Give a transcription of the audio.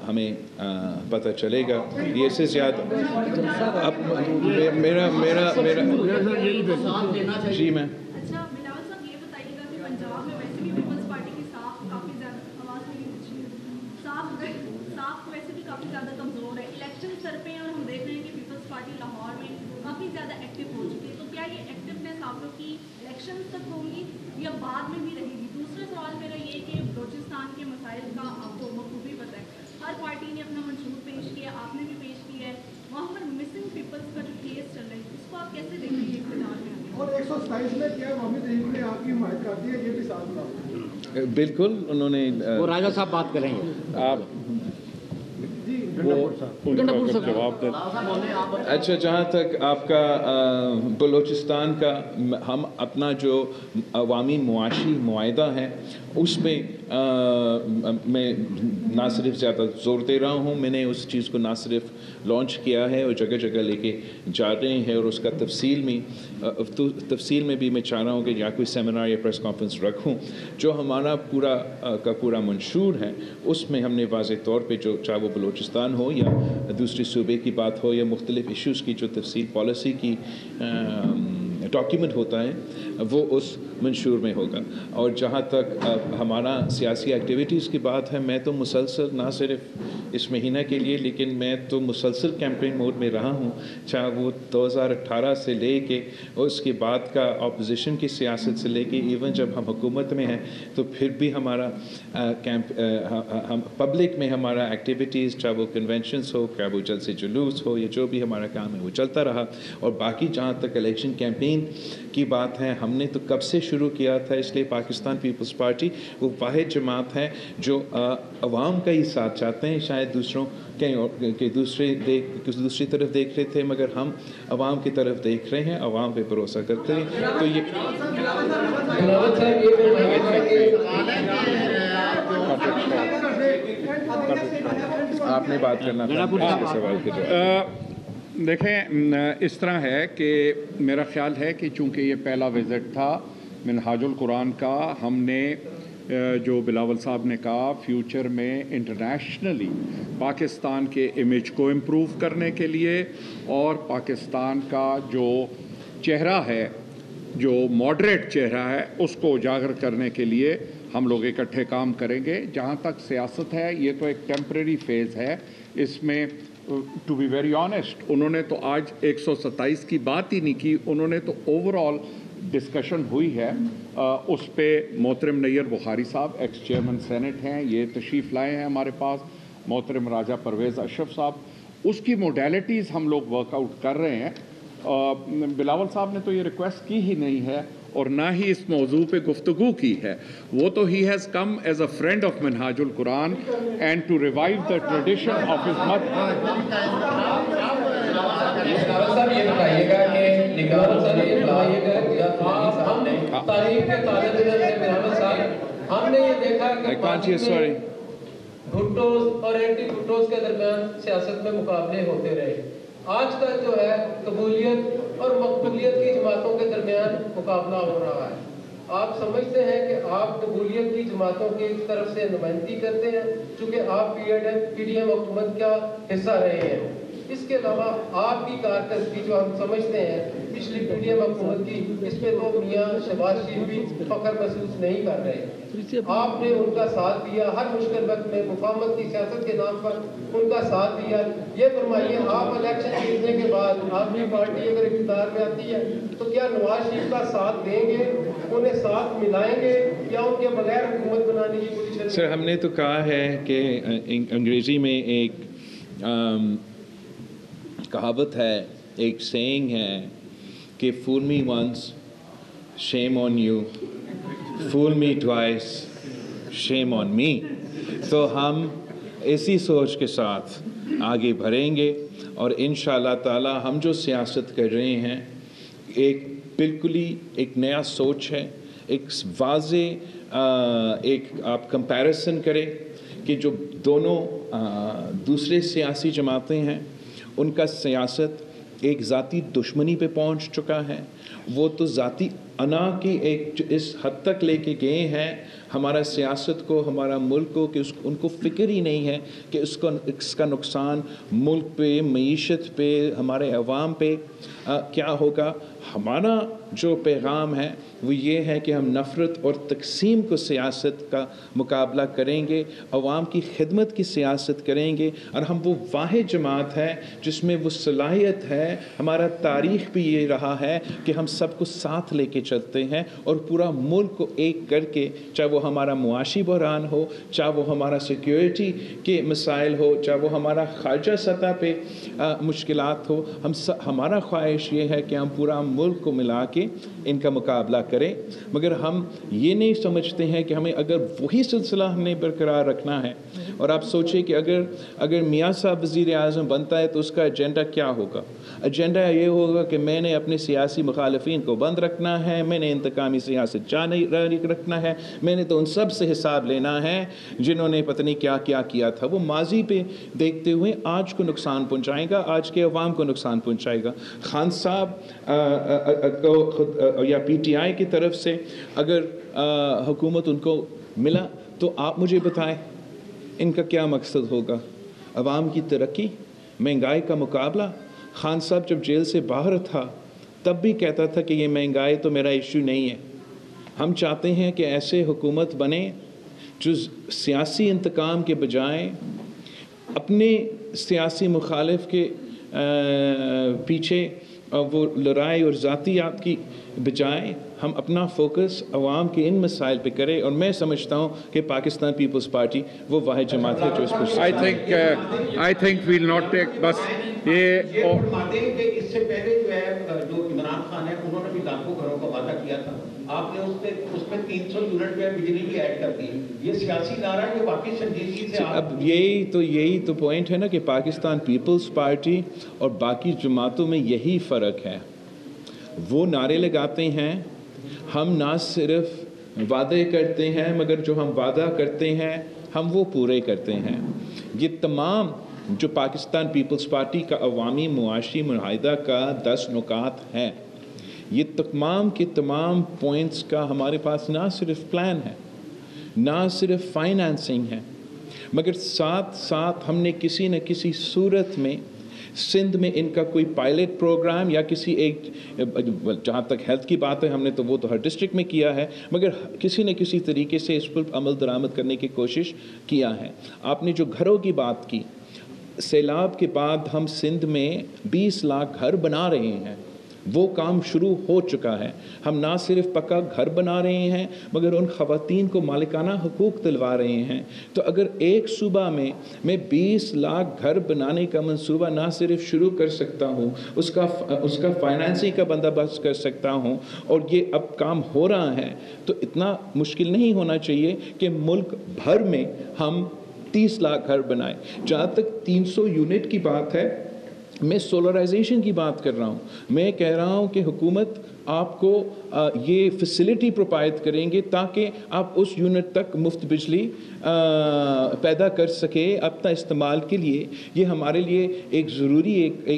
ہمیں پتہ چلے گا. یہ سے زیادہ اب میرا جی میں اچھا بلاول صاحب یہ بتائیے گا کہ پنجاب میں ویسے بھی پیپلز پارٹی کی صاف کافی زیادہ آواز نہیں پوچھی ہے, صاف ویسے بھی کافی زیادہ کمزور ہے. الیکشن سر پہ اور ہم دیکھ رہے ہیں کہ پیپلز پارٹی لاہور میں کافی زیادہ ایکٹیو ہو چکی ہے, تو کیا یہ ایکٹیونیس آپ لوگ کی الیکشن تک ہوگی یا بعد میں بھی رہے گی؟ دوسرا سوال میرا یہ کہ بلوچستان کے مسائل کا آپ کو بخوبی پتہ ہے, ہر پارٹی نے اپنا منشور پیش کیا, آپ نے بھی پیش کیا ہے. وہاں پر مسنگ پیپلز کا جو کیس چل رہا ہے اس کو آپ کیسے دیکھ رہے ہیں اقتدار میں؟ اور 127 میں کیا عوامی تحریک نے آپ کی حمایت کرتی ہے, یہ بھی ساتھ بتاؤ. بالکل انہوں نے وہ راجہ صاحب بات کریں گے, آپ جواب دیں. اچھا, جہاں تک آپ کا بلوچستان کا, ہم اپنا جو عوامی معاشی معاہدہ ہے اس پہ میں نہ صرف زیادہ زور دے رہا ہوں, میں نے اس چیز کو نہ صرف لانچ کیا ہے اور جگہ جگہ لے کے جا رہے ہیں, اور اس کا تفصیل میں بھی میں چاہ رہا ہوں کہ یا کوئی سیمینار یا پریس کانفرنس رکھوں. جو ہمارا پورا منشور ہے اس میں ہم نے واضح طور پہ, جو چاہے وہ بلوچستان ہو یا دوسرے صوبے کی بات ہو یا مختلف ایشوز کی جو تفصیل پالیسی کی ڈاکیومنٹ ہوتا ہے وہ اس منشور میں ہوگا. اور جہاں تک ہمارا سیاسی ایکٹیویٹیز کی بات ہے, میں تو مسلسل نہ صرف اس مہینہ کے لیے لیکن میں تو مسلسل کیمپین موڈ میں رہا ہوں, چاہے وہ 2018 سے لے کے اس کے بعد کا اپوزیشن کی سیاست سے لے کے ایون جب ہم حکومت میں ہیں تو پھر بھی ہمارا پبلک میں ہمارا ایکٹیویٹیز, چاہے وہ کنونشنز ہو, چاہے وہ جلسے جلوس ہو, یا جو بھی ہمارا کام ہے وہ چلتا رہا. اور باقی جہاں تک الیکشن کیمپین کی بات ہے, ہم نے تو کب سے شروع کیا تھا, اس لیے پاکستان پیپلز پارٹی وہ واحد جماعت ہے جو عوام کا ہی ساتھ چاہتے ہیں. شاید دوسروں کہ دوسری طرف دیکھ رہے تھے, مگر ہم عوام کی طرف دیکھ رہے ہیں, عوام پہ بھروسہ کرتے ہیں. تو یہ آپ نے بات کرنا تھا سوال کے جواب. دیکھیں, اس طرح ہے کہ میرا خیال ہے کہ چونکہ یہ پہلا وزٹ تھا منہاج القرآن کا, ہم نے جو بلاول صاحب نے کہا فیوچر میں انٹرنیشنلی پاکستان کے امیج کو امپروو کرنے کے لیے اور پاکستان کا جو چہرہ ہے, جو ماڈریٹ چہرہ ہے, اس کو اجاگر کرنے کے لیے ہم لوگ اکٹھے کام کریں گے. جہاں تک سیاست ہے یہ تو ایک ٹیمپریری فیز ہے, اس میں ٹو بی ویری آنیسٹ انہوں نے تو آج 127 کی بات ہی نہیں کی, انہوں نے تو اوور آل ڈسکشن ہوئی ہے. اس پہ محترم نیر بخاری صاحب ایکس چیئرمین سینٹ ہیں, یہ تشریف لائے ہیں ہمارے پاس, محترم راجہ پرویز اشرف صاحب, اس کی موڈیلٹیز ہم لوگ ورک آؤٹ کر رہے ہیں. بلاول صاحب نے تو یہ ریکویسٹ کی ہی نہیں ہے اور نہ ہی اس موضوع پہ گفتگو کی ہے. وہ تو he has come as a friend of Minhaj ul-Quran and to revive the tradition of his ہم نے یہ دیکھا کہ بھٹوز اور اینٹی بھٹوز کے درمیان سیاست میں مقابلے ہوتے رہے. آج تک جو ہے قبولیت اور مقبولیت کی جماعتوں کے درمیان مقابلہ ہو رہا ہے. آپ سمجھتے ہیں کہ آپ قبولیت کی جماعتوں کی طرف سے نمائندگی کرتے ہیں چونکہ آپ پی ڈی ایم حکومت کا حصہ رہے ہیں. اس کے علاوہ آپ کی کارکردگی جو ہم سمجھتے ہیں پچھلی پی ڈی ایم حکومت کی, اس پہ تو میاں شہباز شریف بھی فخر محسوس نہیں کر رہے. آپ نے ان کا ساتھ دیا ہر مشکل وقت میں, مفاہمت کی سیاست کے نام پر ان کا ساتھ دیا. یہ فرمائیے, آپ الیکشن جیتنے کے بعد آپ کی پارٹی اگر اقتدار میں آتی ہے تو کیا نواز شریف کا ساتھ دیں گے, انہیں ساتھ ملائیں گے, یا ان کے بغیر حکومت بنانے کی پوزیشن؟ سر, ہم نے تو کہا ہے کہ انگریزی میں ایک کہاوت ہے, ایک سینگ ہے کہ فول me once shame on you, fool me twice شیم آن می. تو ہم اسی سوچ کے ساتھ آگے بڑھیں گے اور انشاءاللہ تعالی ہم جو سیاست کر رہے ہیں ایک بالکل ہی ایک نیا سوچ ہے, ایک واضح ایک آپ کمپیریسن کریں کہ جو دونوں دوسرے سیاسی جماعتیں ہیں ان کا سیاست ایک ذاتی دشمنی پہ پہنچ چکا ہے. وہ تو ذاتی انا کی ایک اس حد تک لے کے گئے ہیں ہمارا سیاست کو، ہمارا ملک کو، کہ ان کو فکر ہی نہیں ہے کہ اس کا نقصان ملک پہ، معیشت پہ، ہمارے عوام پہ کیا ہوگا۔ ہمارا جو پیغام ہے وہ یہ ہے کہ ہم نفرت اور تقسیم کو سیاست کا مقابلہ کریں گے، عوام کی خدمت کی سیاست کریں گے، اور ہم وہ واحد جماعت ہے جس میں وہ صلاحیت ہے۔ ہمارا تاریخ بھی یہ رہا ہے کہ ہم سب کو ساتھ لے کے چلتے ہیں اور پورا ملک کو ایک کر کے، چاہے وہ ہمارا معاشی بحران ہو، چاہے وہ ہمارا سیکیورٹی کے مسائل ہو، چاہے وہ ہمارا خارجہ سطح پہ مشکلات ہو، ہمارا خواہش یہ ہے کہ ہم پورا ملک کو ملا کے ان کا مقابلہ کریں۔ مگر ہم یہ نہیں سمجھتے ہیں کہ ہمیں اگر وہی سلسلہ ہم نے برقرار رکھنا ہے، اور آپ سوچیں کہ اگر میاں صاحب وزیر اعظم بنتا ہے تو اس کا ایجنڈا کیا ہوگا؟ ایجنڈا یہ ہوگا کہ میں نے اپنے سیاسی مخالفین کو بند رکھنا ہے، میں نے انتقامی سیاست جاری رکھنا ہے، میں نے تو ان سب سے حساب لینا ہے جنہوں نے پتہ نہیں کیا کیا کیا تھا۔ وہ ماضی پہ دیکھتے ہوئے آج کو نقصان پہنچائے گا، آج کے عوام کو نقصان پہنچائے گا۔ خان صاحب یا پی ٹی آئی کی طرف سے اگر حکومت ان کو ملا تو آپ مجھے بتائیں ان کا کیا مقصد ہوگا؟ عوام کی ترقی، مہنگائی کا مقابلہ؟ خان صاحب جب جیل سے باہر تھا تب بھی کہتا تھا کہ یہ مہنگائی تو میرا ایشو نہیں ہے۔ ہم چاہتے ہیں کہ ایسے حکومت بنے جو سیاسی انتقام کے بجائے اپنے سیاسی مخالف کے پیچھے وہ لڑائی اور ذاتیات کی بجائے ہم اپنا فوکس عوام کے ان مسائل پہ کریں، اور میں سمجھتا ہوں کہ پاکستان پیپلز پارٹی وہ واحد جماعت ہے جو اس پر I think we'll not take بس یہ فرماتے ہیں کہ اس سے پہلے جو ہے جو عمران خان ہے انہوں نے بھی لاکھوں گھروں کا وعدہ کیا تھا، آپ نے اس میں 300 یونٹ جو ہے بجلی بھی ایڈ کر دی۔ یہ سیاسی نعرہ ہے کہ واقعی سنجیدگی سے اب یہی تو پوائنٹ ہے نا کہ پاکستان پیپلز پارٹی اور باقی جماعتوں میں یہی فرق ہے۔ وہ نعرے لگاتے ہیں، ہم نہ صرف وعدے کرتے ہیں مگر جو ہم وعدہ کرتے ہیں ہم وہ پورے کرتے ہیں۔ یہ تمام جو پاکستان پیپلز پارٹی کا عوامی معاشی معاہدہ کا 10 نکات ہیں، یہ تمام کے تمام پوائنٹس کا ہمارے پاس نہ صرف پلان ہے، نہ صرف فائنانسنگ ہے، مگر ساتھ ساتھ ہم نے کسی نہ کسی صورت میں سندھ میں ان کا کوئی پائلٹ پروگرام یا کسی ایک، جہاں تک ہیلتھ کی بات ہے ہم نے تو وہ تو ہر ڈسٹرکٹ میں کیا ہے، مگر کسی نہ کسی طریقے سے اس پر عمل درآمد کرنے کی کوشش کیا ہے۔ آپ نے جو گھروں کی بات کی، سیلاب کے بعد ہم سندھ میں 20 لاکھ گھر بنا رہے ہیں، وہ کام شروع ہو چکا ہے۔ ہم نہ صرف پکا گھر بنا رہے ہیں مگر ان خواتین کو مالکانہ حقوق دلوا رہے ہیں۔ تو اگر ایک صوبہ میں 20 لاکھ گھر بنانے کا منصوبہ نہ صرف شروع کر سکتا ہوں، اس کا فائنانسنگ کا بندوبست کر سکتا ہوں، اور یہ اب کام ہو رہا ہے، تو اتنا مشکل نہیں ہونا چاہیے کہ ملک بھر میں ہم 30 لاکھ گھر بنائیں۔ جہاں تک 300 یونٹ کی بات ہے، میں سولرائزیشن کی بات کر رہا ہوں۔ میں کہہ رہا ہوں کہ حکومت آپ کو یہ فیسلٹی پرووائڈ کریں گے تاکہ آپ اس یونٹ تک مفت بجلی پیدا کر سکے اپنا استعمال کے لیے۔ یہ ہمارے لیے ایک ضروری ایک